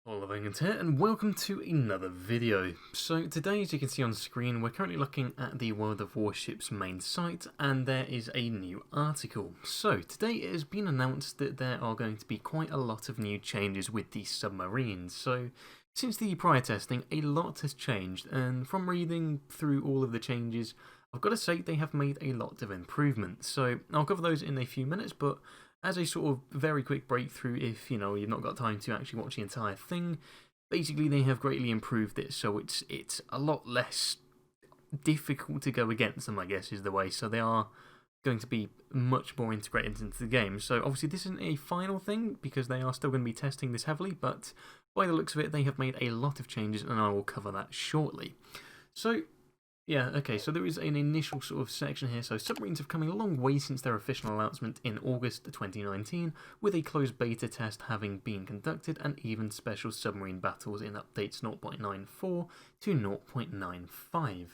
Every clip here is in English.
WholeOfEngland here, and welcome to another video. So today, as you can see on screen, we're currently looking at the World of Warships main site, and there is a new article. So today it has been announced that there are going to be quite a lot of new changes with the submarines. So since the prior testing, a lot has changed, and from reading through all of the changes, I've got to say they have made a lot of improvements. So I'll cover those in a few minutes, but as a sort of very quick breakthrough, if you've not got time to actually watch the entire thing, basically they have greatly improved it, so it's a lot less difficult to go against them, I guess is the way. So they are going to be much more integrated into the game. So obviously this isn't a final thing because they are still going to be testing this heavily, but by the looks of it, they have made a lot of changes, and I will cover that shortly. So yeah, okay, so there is an initial sort of section here. So submarines have come a long way since their official announcement in August 2019, with a closed beta test having been conducted and even special submarine battles in updates 0.94 to 0.95.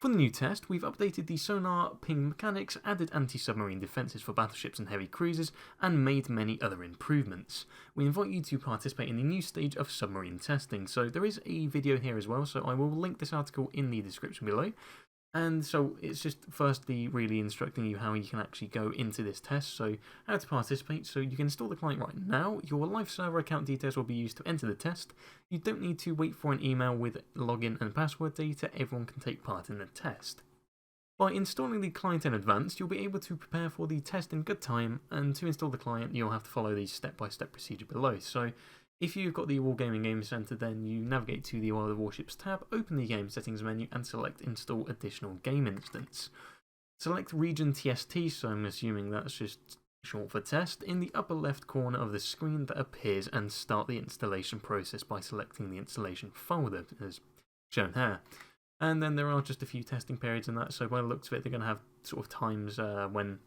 For the new test, we've updated the Sonarping mechanics, added anti-submarine defences for battleships and heavy cruisers, and made many other improvements. We invite you to participate in the new stage of submarine testing. So there is a video here as well, so I will link this article in the description below. And so it's just firstly really instructing you how you can actually go into this test, so how to participate. So you can install the client right now. Your live server account details will be used to enter the test. You don't need to wait for an email with login and password data. Everyone can take part in the test. By installing the client in advance, you'll be able to prepare for the test in good time, and to install the client, you'll have to follow the step-by-step procedure below. So if you've got the Wargaming Game Center, then you navigate to the World of Warships tab, open the Game Settings menu, and select Install Additional Game Instance. Select Region TST, so I'm assuming that's just short for test, in the upper left corner of the screen that appears, and start the installation process by selecting the installation folder, as shown here. And then there are just a few testing periods in that, so by the looks of it, they're going to have sort of times when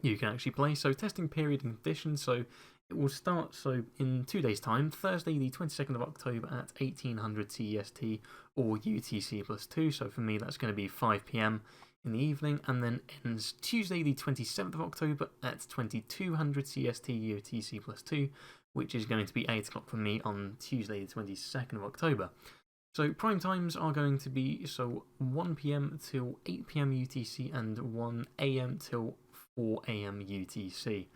you can actually play. So testing period and conditions, so it will start in 2 days' time, Thursday the 22nd of October at 1800 CEST or UTC +2. So for me, that's going to be 5 PM in the evening, and then ends Tuesday the 27th of October at 2200 CST UTC +2, which is going to be 8 o'clock for me on Tuesday the 22nd of October. So prime times are going to be 1 PM till 8 PM UTC and 1 AM till 4 AM UTC.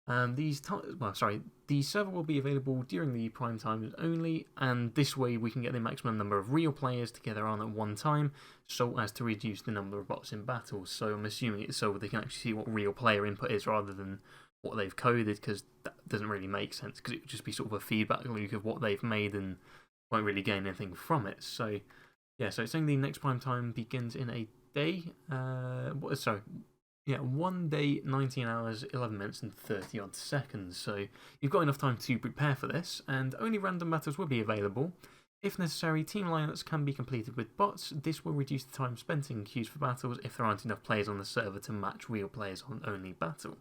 The server will be available during the prime times only, and this way we can get the maximum number of real players together on at one time, so as to reduce the number of bots in battles. So I'm assuming it's so they can actually see what real player input is rather than what they've coded, because that doesn't really make sense, because it would just be sort of a feedback loop of what they've made and won't really gain anything from it. So yeah, so it's saying the next prime time begins in a day. Yeah, 1 day, 19 hours, 11 minutes, and 30 odd seconds. So you've got enough time to prepare for this, and only random battles will be available. If necessary, team lineups can be completed with bots. This will reduce the time spent in queues for battles if there aren't enough players on the server to match real players on only battle.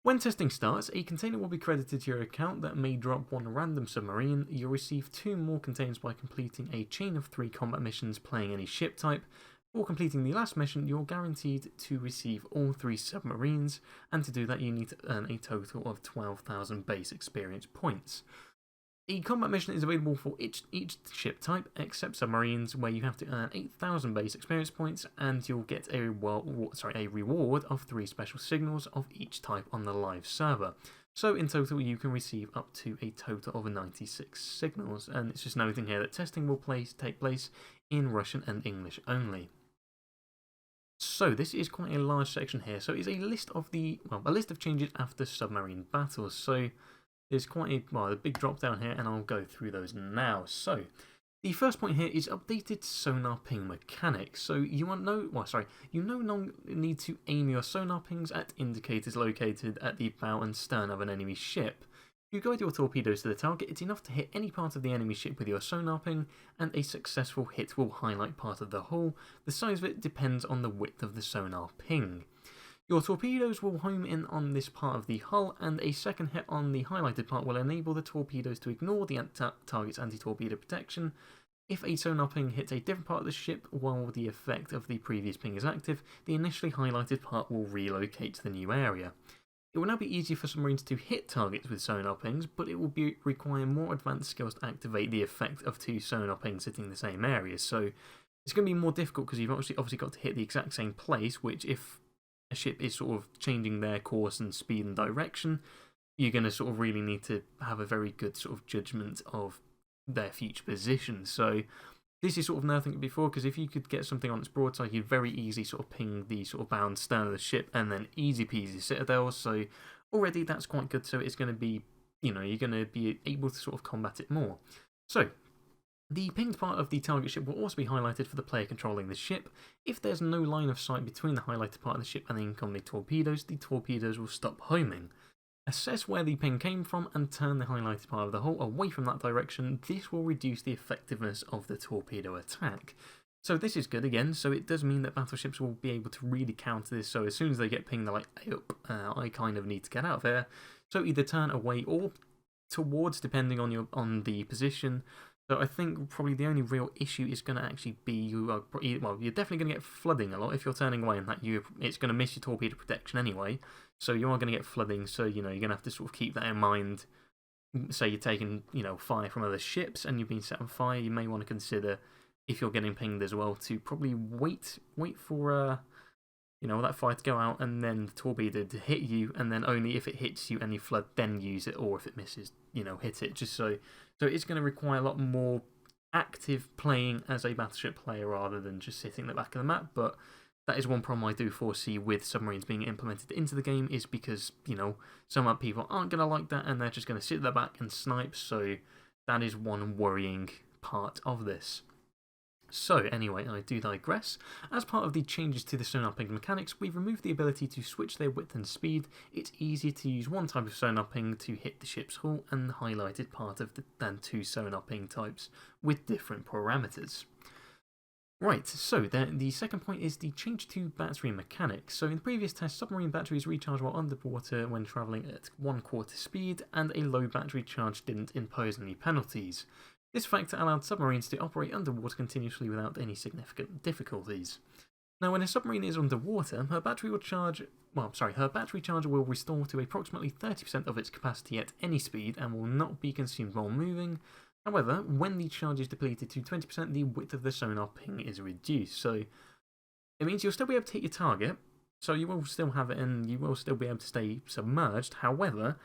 When testing starts, a container will be credited to your account that may drop one random submarine. You'll receive 2 more containers by completing a chain of 3 combat missions playing any ship type. For completing the last mission, you're guaranteed to receive all 3 submarines, and to do that, you need to earn a total of 12,000 base experience points. A combat mission is available for each ship type, except submarines, where you have to earn 8,000 base experience points, and you'll get a reward of 3 special signals of each type on the live server. So in total, you can receive up to a total of 96 signals, and it's just noting here that testing will take place in Russian and English only. So this is quite a large section here. So it's a list of a list of changes after submarine battles. So there's quite a big drop down here, and I'll go through those now. So the first point here is updated sonar ping mechanics. So you no longer need to aim your sonar pings at indicators located at the bow and stern of an enemy ship. If you guide your torpedoes to the target, it's enough to hit any part of the enemy ship with your sonar ping, and a successful hit will highlight part of the hull. The size of it depends on the width of the sonar ping. Your torpedoes will home in on this part of the hull, and a second hit on the highlighted part will enable the torpedoes to ignore the target's anti-torpedo protection. If a sonar ping hits a different part of the ship while the effect of the previous ping is active, the initially highlighted part will relocate to the new area. It will now be easier for submarines to hit targets with sonar pings, but it will require more advanced skills to activate the effect of 2 sonar pings hitting the same area. So it's going to be more difficult because you've obviously got to hit the exact same place, which if a ship is sort of changing their course and speed and direction, you're going to sort of really need to have a very good sort of judgment of their future position. So this is sort of nothing before, because if you could get something on its broadside, you'd very easily sort of ping the sort of bound stern of the ship and then easy peasy citadels. So already that's quite good. So it's going to be, you're going to be able to sort of combat it more. So the pinged part of the target ship will also be highlighted for the player controlling the ship. If there's no line of sight between the highlighted part of the ship and the incoming torpedoes will stop homing. Assess where the ping came from and turn the highlighted part of the hull away from that direction. This will reduce the effectiveness of the torpedo attack. So this is good again, so it does mean that battleships will be able to really counter this. So as soon as they get pinged, they're like, hey up, I kind of need to get out of here. So either turn away or towards, depending on the position. So I think probably the only real issue is going to actually be you're definitely going to get flooding a lot if you're turning away, and that it's going to miss your torpedo protection anyway. So you are going to get flooding. So you're going to have to sort of keep that in mind. Say you're taking fire from other ships and you've been set on fire, you may want to consider, if you're getting pinged as well, to probably wait for that fire to go out and then the torpedo to hit you, and then only if it hits you and you flood, then use it, or if it misses, hit it. Just so it's going to require a lot more active playing as a battleship player rather than just sitting at the back of the map. But that is one problem I do foresee with submarines being implemented into the game, is because, some people aren't going to like that and they're just going to sit at the back and snipe. So that is one worrying part of this. So anyway, I do digress. As part of the changes to the Sonarping mechanics, we've removed the ability to switch their width and speed. It's easier to use one type of Sonarping to hit the ship's hull and the highlighted part than 2 Sonarping types with different parameters. Right, so the second point is the change to battery mechanics. So in the previous test, submarine batteries recharge while underwater when travelling at 1/4 speed, and a low battery charge didn't impose any penalties. This factor allowed submarines to operate underwater continuously without any significant difficulties. Now, when a submarine is underwater, her battery charge will restore to approximately 30% of its capacity at any speed and will not be consumed while moving. However, when the charge is depleted to 20%, the width of the sonar ping is reduced. So it means you'll still be able to hit your target, so you will still have it and you will still be able to stay submerged. However,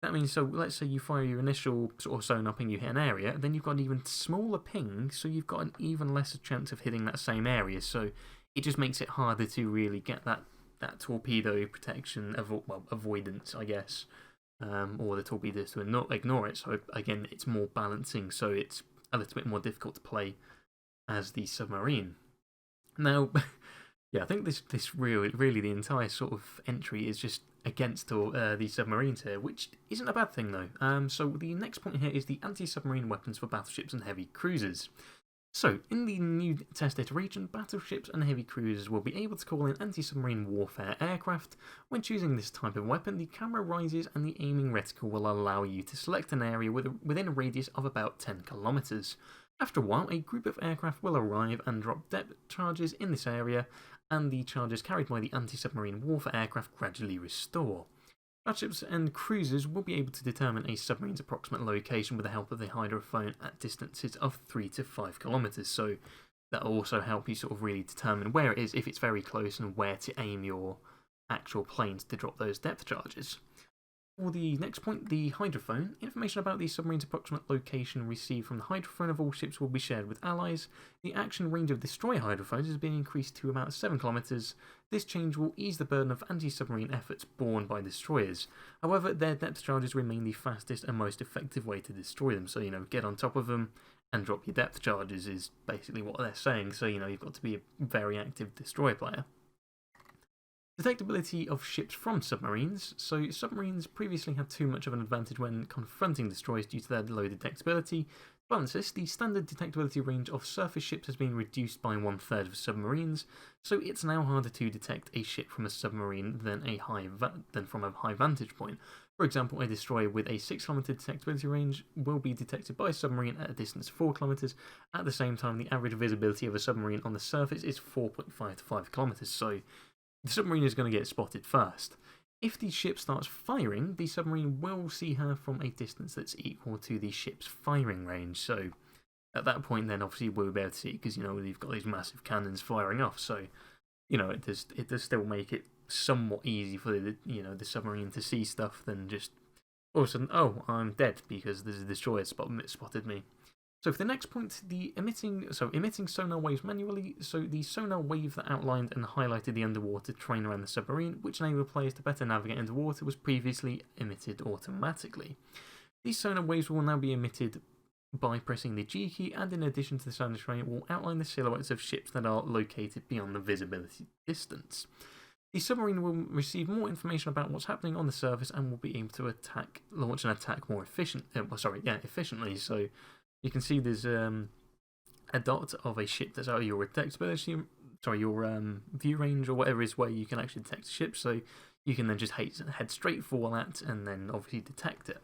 that means, so let's say you fire your initial sort of sonar ping, you hit an area, then you've got an even smaller ping, so you've got an even lesser chance of hitting that same area. So it just makes it harder to really get that torpedo protection, avoidance, I guess, or the torpedoes to not ignore it. So again, it's more balancing, so it's a little bit more difficult to play as the submarine. Now, yeah, I think this really the entire sort of entry is just against the submarines here, which isn't a bad thing though. So the next point here is the anti-submarine weapons for battleships and heavy cruisers. So in the new test iteration, battleships and heavy cruisers will be able to call in anti-submarine warfare aircraft. When choosing this type of weapon, the camera rises and the aiming reticle will allow you to select an area within a radius of about 10 kilometers. After a while, a group of aircraft will arrive and drop depth charges in this area, and the charges carried by the anti-submarine warfare aircraft gradually restore. Battleships and cruisers will be able to determine a submarine's approximate location with the help of the hydrophone at distances of 3 to 5 kilometers. So that will also help you sort of really determine where it is, if it's very close, and where to aim your actual planes to drop those depth charges. For the next point, the hydrophone. Information about the submarine's approximate location received from the hydrophone of all ships will be shared with allies. The action range of destroyer hydrophones has been increased to about 7 kilometers. This change will ease the burden of anti-submarine efforts borne by destroyers. However, their depth charges remain the fastest and most effective way to destroy them. So, get on top of them and drop your depth charges is basically what they're saying. So, you've got to be a very active destroyer player. Detectability of ships from submarines. So submarines previously had too much of an advantage when confronting destroyers due to their low detectability. To balance this, the standard detectability range of surface ships has been reduced by 1/3 of submarines, so it's now harder to detect a ship from a submarine than from a high vantage point. For example, a destroyer with a 6-kilometer detectability range will be detected by a submarine at a distance of 4 kilometers. At the same time, the average visibility of a submarine on the surface is 4.5 to 5 kilometers, so the submarine is going to get spotted first. If the ship starts firing, the submarine will see her from a distance that's equal to the ship's firing range. So at that point, then obviously we'll be able to see, because you've got these massive cannons firing off. So it does still make it somewhat easy for the submarine to see stuff than just all of a sudden, oh, I'm dead because there's a destroyer spotted me. So for the next point, emitting sonar waves manually. So the sonar wave that outlined and highlighted the underwater terrain around the submarine, which enabled players to better navigate underwater, was previously emitted automatically. These sonar waves will now be emitted by pressing the G key, and in addition to the sonar terrain, will outline the silhouettes of ships that are located beyond the visibility distance. The submarine will receive more information about what's happening on the surface and will be able to launch an attack more efficiently. So you can see there's a dot of a ship that's out of your detectability, your view range or whatever is where you can actually detect a ship. So you can then just head straight for that and then obviously detect it.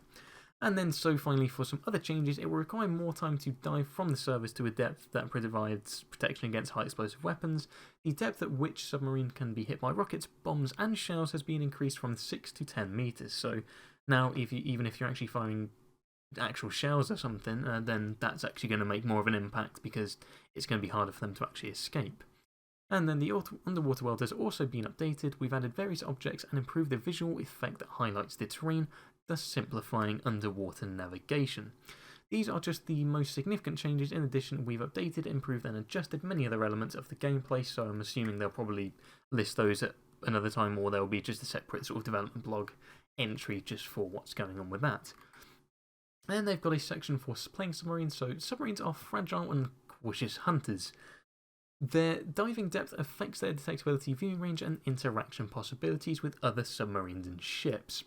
And then, so finally, for some other changes, it will require more time to dive from the surface to a depth that provides protection against high explosive weapons. The depth at which submarine can be hit by rockets, bombs, and shells has been increased from 6 to 10 meters. So now, even if you're actually firing actual shells or something, then that's actually going to make more of an impact because it's going to be harder for them to actually escape. And then the underwater world has also been updated. We've added various objects and improved the visual effect that highlights the terrain, thus simplifying underwater navigation. These are just the most significant changes. In addition, we've updated, improved, and adjusted many other elements of the gameplay, so I'm assuming they'll probably list those at another time, or there'll be just a separate sort of development blog entry just for what's going on with that. And they've got a section for playing submarines, so submarines are fragile and cautious hunters. Their diving depth affects their detectability, viewing range, and interaction possibilities with other submarines and ships.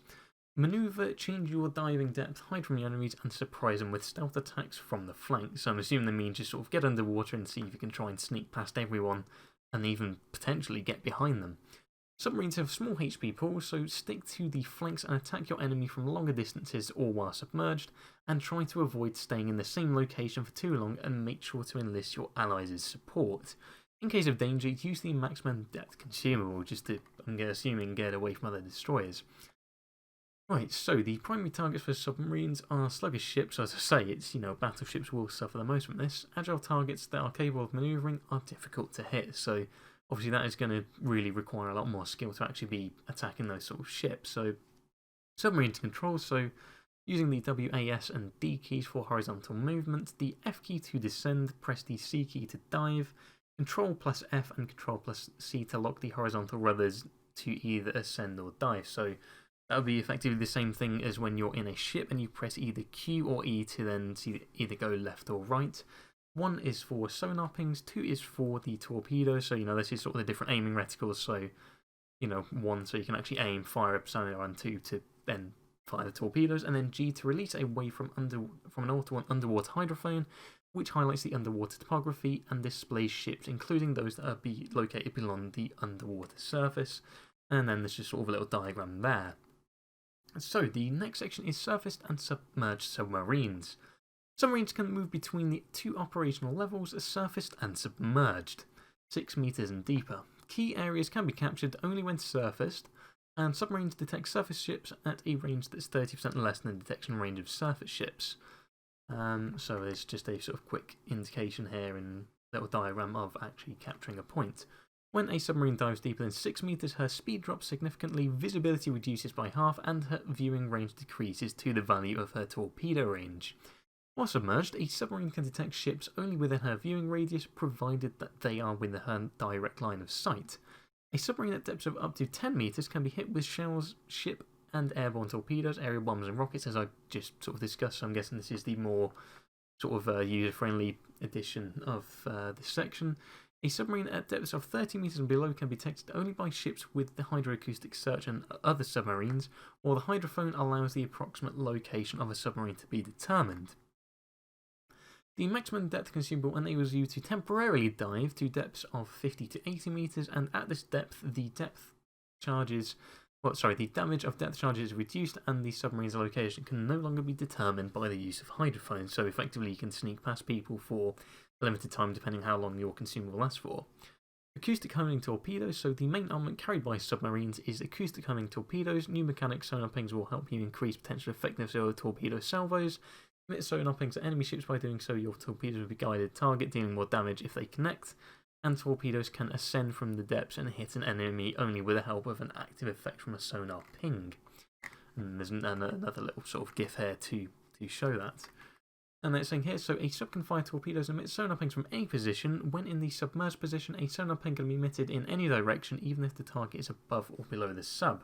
Maneuver, change your diving depth, hide from your enemies, and surprise them with stealth attacks from the flank. So I'm assuming they mean just sort of get underwater and see if you can try and sneak past everyone and even potentially get behind them. Submarines have small HP pools, so stick to the flanks and attack your enemy from longer distances or while submerged, and try to avoid staying in the same location for too long, and make sure to enlist your allies' support. In case of danger, use the maximum depth consumable just to, I'm assuming, get away from other destroyers. Right, so the primary targets for submarines are sluggish ships. As I say, it's, battleships will suffer the most from this. Agile targets that are capable of manoeuvring are difficult to hit, so obviously that is going to really require a lot more skill to actually be attacking those sort of ships. So submarine control, so using the WAS and D keys for horizontal movement, the F key to descend, press the C key to dive, Control plus F and Control plus C to lock the horizontal rudders to either ascend or dive. So that would be effectively the same thing as when you're in a ship and you press either Q or E to then either go left or right. 1 is for sonar pings, 2 is for the torpedoes. So, this is sort of the different aiming reticles. So, 1 so you can actually aim, fire up sonar, and 2 to then fire the torpedoes. And then G to release a wave from an underwater hydrophone, which highlights the underwater topography and displays ships, including those that are located below the underwater surface. And then there's just sort of a little diagram there. So the next section is surfaced and submerged submarines. Submarines can move between the 2 operational levels, surfaced and submerged, 6 meters and deeper. Key areas can be captured only when surfaced, and submarines detect surface ships at a range that's 30% less than the detection range of surface ships. So there's just a sort of quick indication here in a little diagram of actually capturing a point. When a submarine dives deeper than 6 meters, her speed drops significantly, visibility reduces by half, and her viewing range decreases to the value of her torpedo range. While submerged, a submarine can detect ships only within her viewing radius, provided that they are within her direct line of sight. A submarine at depths of up to 10 meters can be hit with shells, ship and airborne torpedoes, aerial bombs, and rockets, as I just sort of discussed. So I'm guessing this is the more sort of user-friendly edition of this section. A submarine at depths of 30 meters and below can be detected only by ships with the hydroacoustic search and other submarines, or the hydrophone allows the approximate location of a submarine to be determined. The maximum depth consumable enables you to temporarily dive to depths of 50 to 80 meters, and at this depth, the damage of depth charges is reduced, and the submarine's location can no longer be determined by the use of hydrophones. So effectively, you can sneak past people for a limited time, depending how long your consumable lasts for. Acoustic homing torpedoes. So the main armament carried by submarines is acoustic homing torpedoes. New mechanic sonar pings will help you increase potential effectiveness of torpedo salvos. Emit sonar pings at enemy ships. By doing so, your torpedoes will be guided target, dealing more damage if they connect. And torpedoes can ascend from the depths and hit an enemy only with the help of an active effect from a sonar ping. And there's another little sort of gif here to show that. And they're saying here, so a sub can fire torpedoes and emit sonar pings from any position. When in the submerged position, a sonar ping can be emitted in any direction, even if the target is above or below the sub.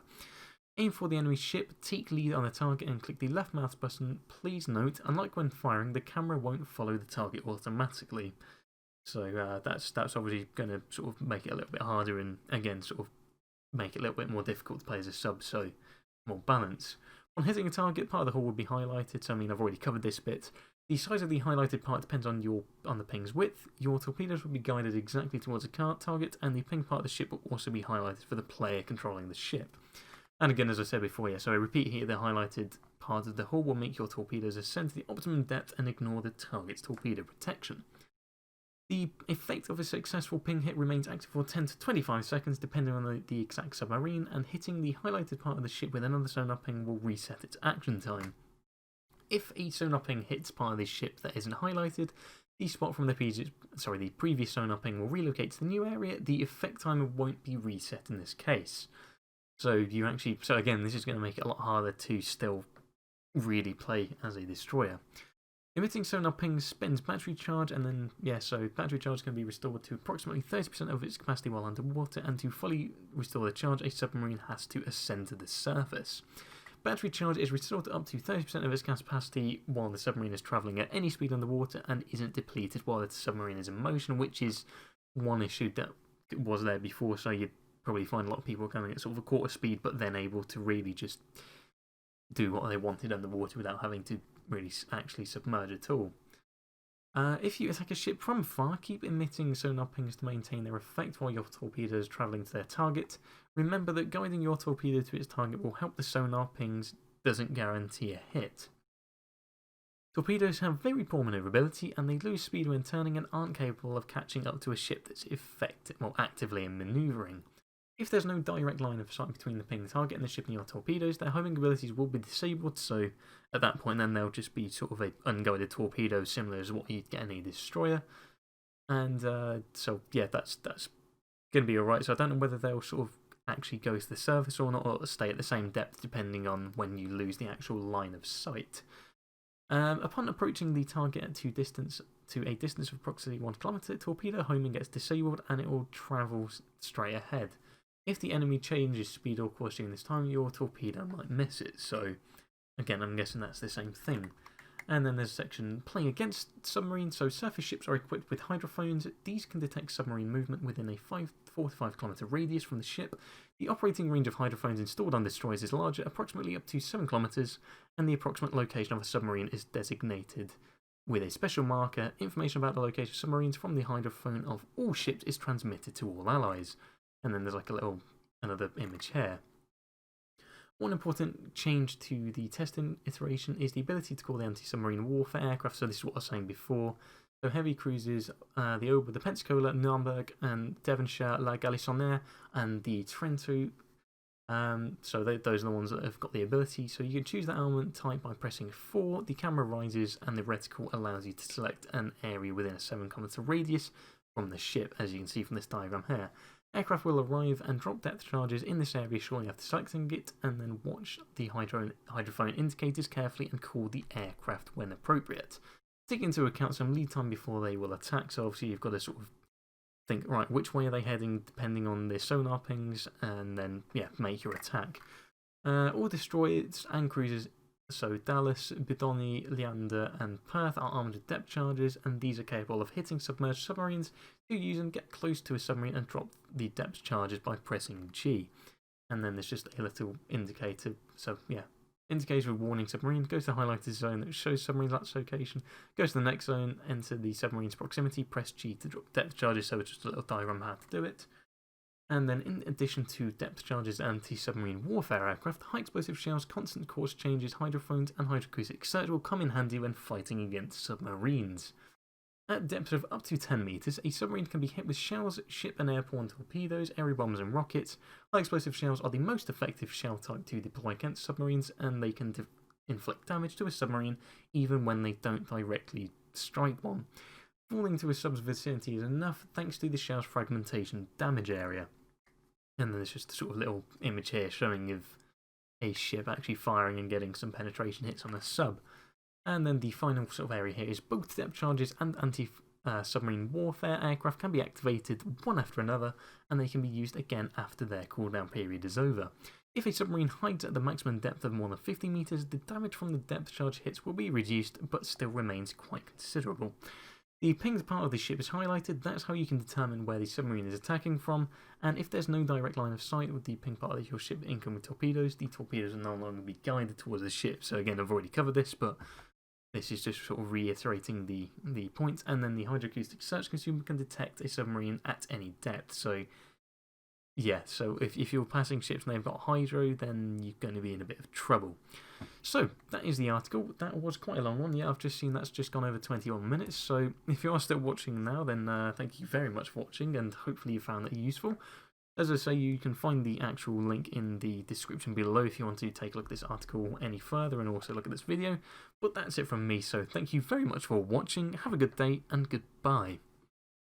Aim for the enemy ship, take lead on the target and click the left mouse button. Please note, unlike when firing, the camera won't follow the target automatically. So that's obviously going to sort of make it a little bit harder and, again, sort of make it a little bit more difficult to play as a sub, so more balance. On hitting a target, part of the hull will be highlighted, so I mean, I've already covered this bit. The size of the highlighted part depends on the ping's width. Your torpedoes will be guided exactly towards a target, and the ping part of the ship will also be highlighted for the player controlling the ship. And again, as I said before, yeah, so I repeat here, the highlighted part of the hull will make your torpedoes ascend to the optimum depth and ignore the target's torpedo protection. The effect of a successful ping hit remains active for 10 to 25 seconds, depending on the exact submarine, and hitting the highlighted part of the ship with another sonar ping will reset its action time. If a sonar ping hits part of the ship that isn't highlighted, the spot from the previous sonar ping will relocate to the new area. The effect timer won't be reset in this case. So again, this is going to make it a lot harder to still really play as a destroyer. Emitting sonar pings spends battery charge, and then, yeah, so battery charge can be restored to approximately 30% of its capacity while underwater, and to fully restore the charge, a submarine has to ascend to the surface. Battery charge is restored to up to 30% of its capacity while the submarine is travelling at any speed underwater and isn't depleted while the submarine is in motion, which is one issue that was there before, so you'd probably find a lot of people coming at sort of a quarter speed, but then able to really just do what they wanted underwater without having to really actually submerge at all. If you attack a ship from far, keep emitting sonar pings to maintain their effect while your torpedo is travelling to their target. Remember that guiding your torpedo to its target will help the sonar pings, doesn't guarantee a hit. Torpedoes have very poor manoeuvrability and they lose speed when turning and aren't capable of catching up to a ship that's actively in manoeuvring. If there's no direct line of sight between the ping target and the ship and your torpedoes, their homing abilities will be disabled, so at that point then they'll just be sort of an unguided torpedo similar as what you'd get in a destroyer. And so yeah, that's going to be alright. So I don't know whether they'll sort of actually go to the surface or not, or stay at the same depth depending on when you lose the actual line of sight. Upon approaching the target to a distance of approximately 1 kilometer, torpedo homing gets disabled and it will travel straight ahead. If the enemy changes speed or course during this time, your torpedo might miss it. So, again, I'm guessing that's the same thing. And then there's a section playing against submarines. So, surface ships are equipped with hydrophones. These can detect submarine movement within a 4 to 5 kilometer radius from the ship. The operating range of hydrophones installed on destroyers is larger, approximately up to 7 kilometers, and the approximate location of a submarine is designated with a special marker. Information about the location of submarines from the hydrophone of all ships is transmitted to all allies. And then there's like another image here. One important change to the testing iteration is the ability to call the anti-submarine warfare aircraft. So this is what I was saying before. So heavy cruisers, the Oba, the Pensacola, Naumburg, and Devonshire, La Galissonière, and the Trento. So those are the ones that have got the ability. So you can choose the armament type by pressing 4. The camera rises, and the reticle allows you to select an area within a 7 kilometer radius from the ship, as you can see from this diagram here. Aircraft will arrive and drop depth charges in this area shortly after selecting it, and then watch the hydrophone indicators carefully and call the aircraft when appropriate. Take into account some lead time before they will attack, so obviously you've got to sort of think, right, which way are they heading depending on their sonar pings, and then, yeah, make your attack. All destroyers and cruisers, so Dallas, Bidoni, Leander, and Perth are armed with depth charges, and these are capable of hitting submerged submarines. To use them, get close to a submarine and drop the depth charges by pressing G. And then there's just a little indicator. So, yeah, indicator with warning submarine. Go to the highlighted zone that shows submarines at location. Go to the next zone, enter the submarine's proximity, press G to drop depth charges. So it's just a little diagram how to do it. And then, in addition to depth charges and anti-submarine warfare aircraft, high explosive shells, constant course changes, hydrophones, and hydroacoustic surge will come in handy when fighting against submarines. At depths of up to 10 meters, a submarine can be hit with shells, ship and airborne torpedoes, area bombs and rockets. High explosive shells are the most effective shell type to deploy against submarines, and they can inflict damage to a submarine even when they don't directly strike one. Falling to a sub's vicinity is enough thanks to the shell's fragmentation damage area. And then there's just a sort of little image here showing of a ship actually firing and getting some penetration hits on a sub. And then the final sort of area here is both depth charges and anti-submarine warfare aircraft can be activated one after another, and they can be used again after their cooldown period is over. If a submarine hides at the maximum depth of more than 50 meters, the damage from the depth charge hits will be reduced, but still remains quite considerable. The pinged part of the ship is highlighted. That's how you can determine where the submarine is attacking from, and if there's no direct line of sight with the pinged part of your ship incoming with torpedoes, the torpedoes will no longer be guided towards the ship. So again, I've already covered this, but this is just sort of reiterating the point. And then the hydroacoustic search consumer can detect a submarine at any depth. So yeah, so if you're passing ships and they've got hydro, then you're going to be in a bit of trouble. So that is the article. That was quite a long one. Yeah, I've just seen that's just gone over 21 minutes. So if you are still watching now, then thank you very much for watching, and hopefully you found that useful. As I say, you can find the actual link in the description below if you want to take a look at this article any further and also look at this video. But that's it from me, so thank you very much for watching. Have a good day and goodbye.